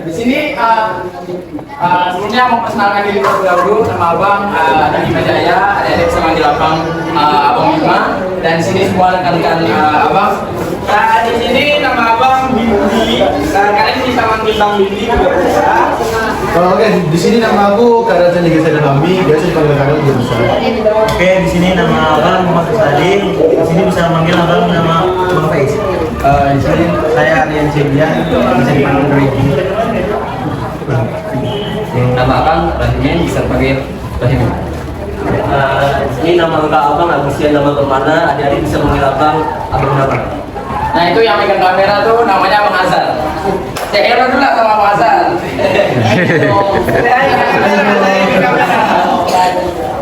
Di sini sebelumnya mau perkenalkan diri terlebih dahulu. Nama abang Dani Majaya, adik-adik sama di lapang abang Bima, dan sini semua rekan-rekan abang. Nah, di sini nama abang Bindi. Kalian bisa manggil Bang Bindi juga bisa. Oke, di sini nama aku Karajan Liga Bambi, biasa dipanggil Kadang juga bisa. Oke, di sini nama abang Muhammad Kusadi. Di sini bisa manggil abang nama Bang Faiz. Di sini saya Aryan Cebian, bisa dipanggil Ricky. Nama abang Rahimin, bisa panggil Rahimin. Ini nama lengkap abang Agustian nama Permana, adik-adik bisa manggil abang Abang. Nah, itu yang megang kamera tuh namanya Bang Azhar. Cek hero dulu lah sama Bang Azhar.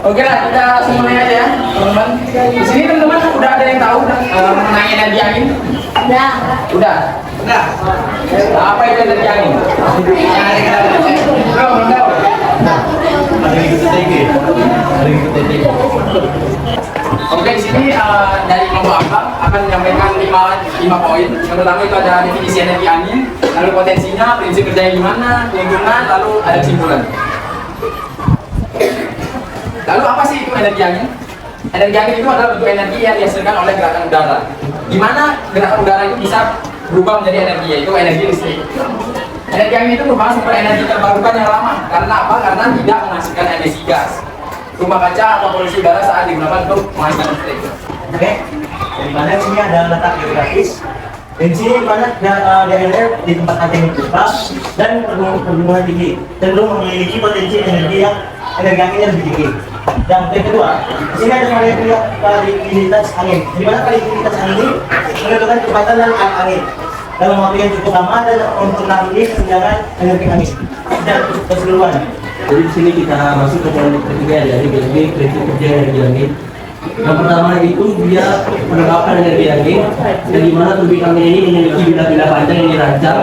Oke lah, kita semuanya aja ya, teman-teman. Di sini teman-teman udah ada yang tahu mengenai energi angin? Udah. Apa itu energi angin? Belum tahu. Ada yang ikut TTG. Oke, di sini dari kelompok abang akan menyampaikan 5 poin. Yang pertama itu ada definisi energi angin, lalu potensinya, prinsip kerjanya gimana, keuntungan, lalu ada kesimpulan. Lalu apa sih itu energi angin? Energi angin itu adalah bentuk energi yang dihasilkan oleh gerakan udara. Gimana gerakan udara itu bisa berubah menjadi energi, yaitu energi listrik. Energi angin itu merupakan sumber energi terbarukan yang lama. Karena apa? Karena tidak menghasilkan emisi gas, rumah kaca atau polusi udara saat digunakan untuk menghasilkan listrik. Oke, dari mana sini ada letak geografis. Dan sini mana daerah di tempat anjing besar dan pergunungan tinggi, cenderung memiliki potensi energi angin yang lebih tinggi. Dan yang kedua, di sini ada variabilitas angin. Di mana variabilitas angin ini menentukan kecepatan dan angin dalam waktu yang cukup lama dan mempengaruhi kesenjangan energi angin dan keseluruhan. Jadi di sini kita masuk ke poin ketiga dari prinsip kerja energi angin. Yang pertama itu dia penerapan energi angin, dan di mana turbin angin ini memiliki bila-bila panjang yang dirancang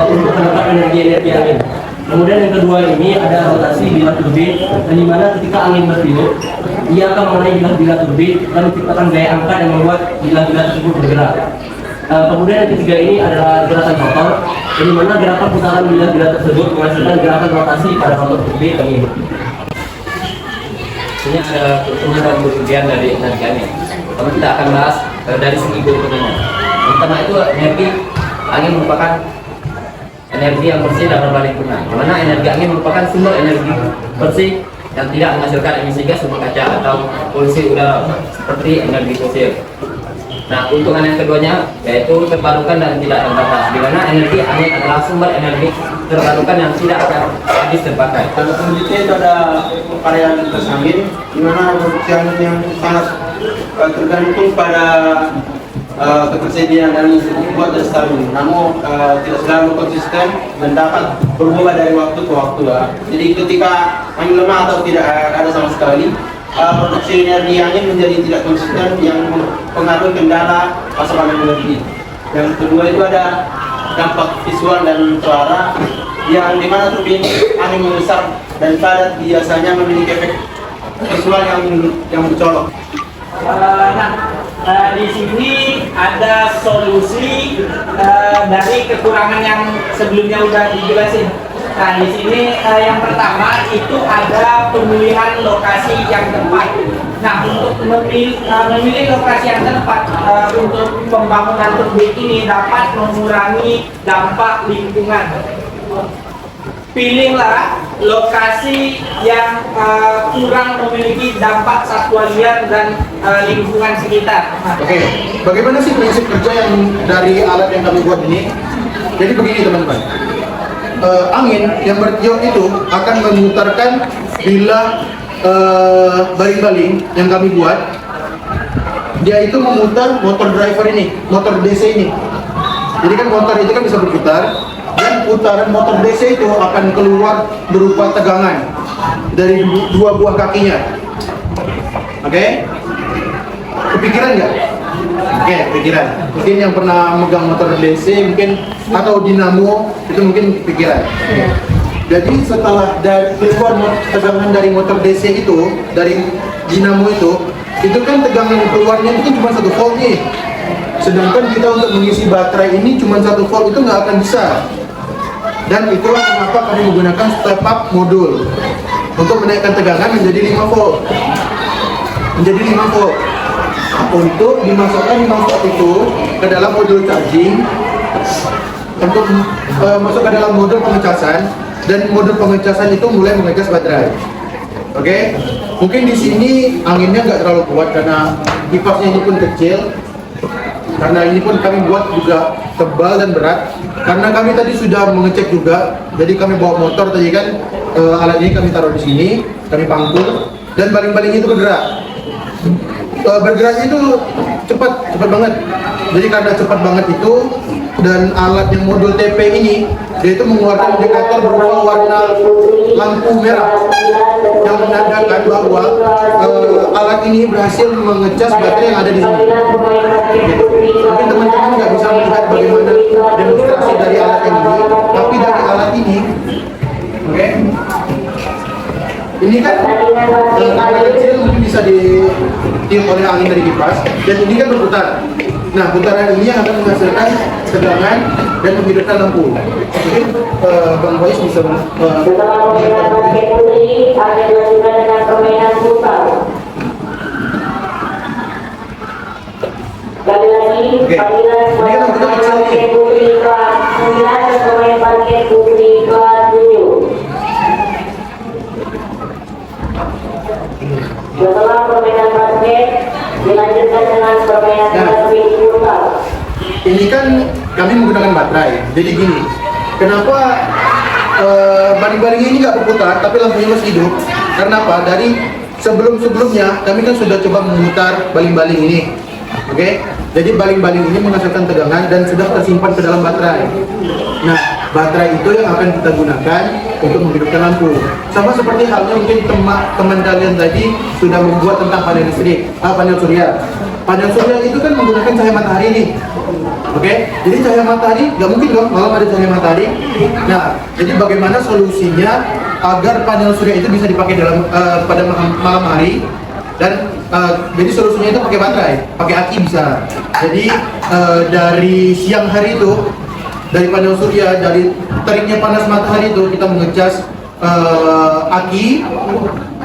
untuk penerapan energi angin. Kemudian yang kedua ini ada rotasi bila turbin, dan di mana ketika angin bertiup, ia akan mengenai bila-bila turbin dan menciptakan gaya angkat yang membuat bila-bila tersebut bergerak. Kemudian yang ketiga ini adalah gerakan rotor, di mana gerakan putaran bila-bila tersebut menghasilkan gerakan rotasi pada rotor turbin angin. Ini ada keuntungan dan kerugian dari energi angin. Pertama kita akan bahas dari segi keuntungannya. Yang pertama itu energi angin merupakan energi yang bersih dan ramah lingkungan. Di mana energi angin merupakan sumber energi bersih yang tidak menghasilkan emisi gas rumah kaca atau polusi udara seperti energi fosil. Nah, keuntungan yang keduanya yaitu terbarukan dan tidak terbatas, di mana energi angin adalah sumber energi terbarukan yang tidak akan habis terpakai. Dan selanjutnya itu ada variabilitas angin, di mana produksi angin yang sangat tergantung pada ketersediaan dan kuat dan stabil, namun tidak selalu konsisten dan dapat berubah dari waktu ke waktu. Jadi ketika angin lemah atau tidak ada sama sekali, produksi energi angin menjadi tidak konsisten yang mempengaruhi kendala pasokan energi. Yang kedua itu ada dampak visual dan suara, yang dimana turbin angin membesar dan padat biasanya memiliki efek visual yang mencolok. Di sini ada solusi dari kekurangan yang sebelumnya udah dijelasin. Nah, di sini yang pertama itu ada pemilihan lokasi yang tepat. Nah, untuk memilih lokasi yang tepat untuk pembangunan turbin ini dapat mengurangi dampak lingkungan. Pilihlah lokasi yang kurang memiliki dampak satwa liar dan lingkungan sekitar. Oke, bagaimana sih prinsip kerja yang dari alat yang kami buat ini? Jadi begini teman-teman, angin yang bertiup itu akan memutarkan bila baling-baling yang kami buat, dia itu memutar motor driver ini, motor DC ini. Jadi kan motor itu kan bisa berputar, dan putaran motor DC itu akan keluar berupa tegangan dari dua buah kakinya. Oke? Kepikiran nggak? Oke, kepikiran. Mungkin yang pernah megang motor DC mungkin atau dinamo itu mungkin kepikiran. Jadi setelah keluar tegangan dari motor DC itu, dari dinamo itu kan tegangan keluarnya itu cuma 1 volt nih. Sedangkan kita untuk mengisi baterai ini cuma 1 volt itu nggak akan bisa. Dan itulah kenapa kami menggunakan step up modul untuk menaikkan tegangan menjadi 5 volt. Menjadi 5 volt. Untuk dimasukkan 5 volt itu ke dalam modul charging untuk masuk ke dalam modul pengecasan, dan modul pengecasan itu mulai mengecas baterai. Oke, mungkin di sini anginnya nggak terlalu kuat karena kipasnya ini pun kecil. Karena ini pun kami buat juga tebal dan berat. Karena kami tadi sudah mengecek juga, jadi kami bawa motor tadi kan, alat ini kami taruh di sini, kami pangkul, dan baling-baling itu bergerak. Bergeraknya itu cepat banget. Jadi karena cepat banget itu, dan alat yang modul TP ini, dia itu mengeluarkan indikator berupa warna lampu merah yang menandakan bahwa alat ini berhasil mengecas baterai yang ada di sini. Mungkin teman-teman nggak bisa melihat bagaimana demonstrasi dari alat yang ini, tapi dari alat ini, oke, ini kan alat kecil mungkin bisa ditiup oleh angin dari kipas, dan ini kan berputar. Nah, putaran ini akan menghasilkan tegangan dan menghidupkan lampu. Mungkin Bang Boys bisa Kali lagi, panggilan parkir putri kelas 9 dan pemain parkir putri kelas 7. Setelah permainan basket, dilanjutkan dengan permainan lebih futsal. ini kan kami menggunakan baterai. Jadi gini, kenapa baling-baling ini nggak berputar tapi lampunya masih hidup? Karena apa? Dari sebelum-sebelumnya kami kan sudah coba memutar baling-baling ini. Oke, jadi baling-baling ini menghasilkan tegangan dan sudah tersimpan ke dalam baterai. Nah, baterai itu yang akan kita gunakan untuk menghidupkan lampu. Sama seperti halnya mungkin teman kalian tadi sudah membuat tentang panel listrik, panel surya. Panel surya itu kan menggunakan cahaya matahari nih. Oke, jadi cahaya matahari nggak mungkin dong malam ada cahaya matahari. Nah, jadi bagaimana solusinya agar panel surya itu bisa dipakai dalam pada malam hari? Dan jadi solusinya itu pakai baterai, pakai aki bisa. Jadi dari siang hari itu, dari panel surya, dari teriknya panas matahari itu kita mengecas aki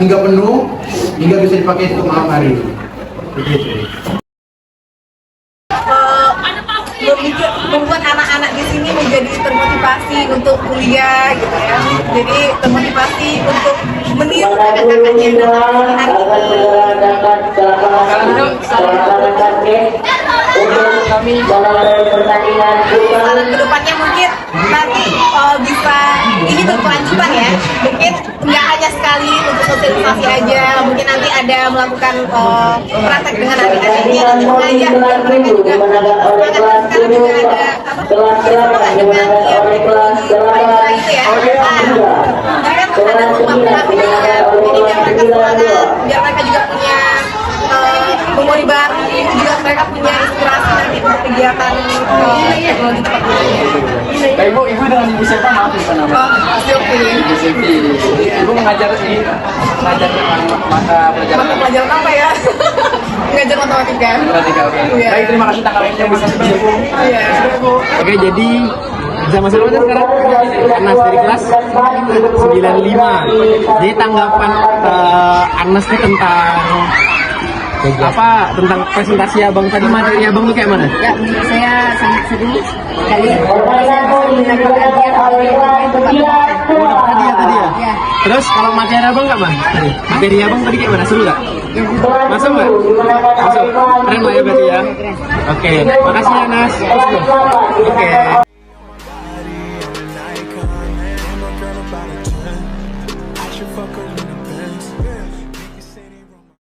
hingga penuh, hingga bisa dipakai untuk malam hari. Begitu. Membuat anak-anak di sini menjadi termotivasi untuk kuliah gitu ya. Jadi termotivasi untuk meniru kakak-kakaknya yang datang di hari ini. Kami dalam pertandingan Saran kedepannya mungkin nanti bisa ini berkelanjutan ya. Mungkin nggak hanya sekali untuk sosialisasi aja. Mungkin nanti ada melakukan praktek dengan adik-adiknya dan mengajak biar mereka juga semangat. Sekarang juga ada apa? Dengan itu ya. Nah, kan ada rumah pendampingnya. Jadi biar mereka semangat, biar mereka juga punya memori baru, juga mereka punya inspirasi nanti untuk kegiatan teknologi tempat kuliah. Ibu dengan Ibu siapa? Maaf lupa nama. Silvi. Ibu Silvi. Ibu mengajar mengajar mata pelajaran Mata pelajaran apa ya? Mengajar matematika. matematika. Oke. Iya. Baik, terima kasih tanggapannya Bu Silvi. Iya. Oke, jadi bersama-sama sekarang Anas dari kelas 95. Jadi tanggapan Anas itu tentang apa, tentang presentasi abang tadi, materi abang itu kayak mana? Ya, menurut saya sangat seru sekali. pertandingan pun dimenangkan oleh kelas 9. Oh, dapat hadiah tadi ya? Ya, Terus kalau materi abang nggak bang? Materi abang tadi kayak mana? Seru nggak? Masuk nggak? Masuk. Keren lah ya berarti ya? Oke, makasih ya Nas. Oke. I should fuck her in the Benz.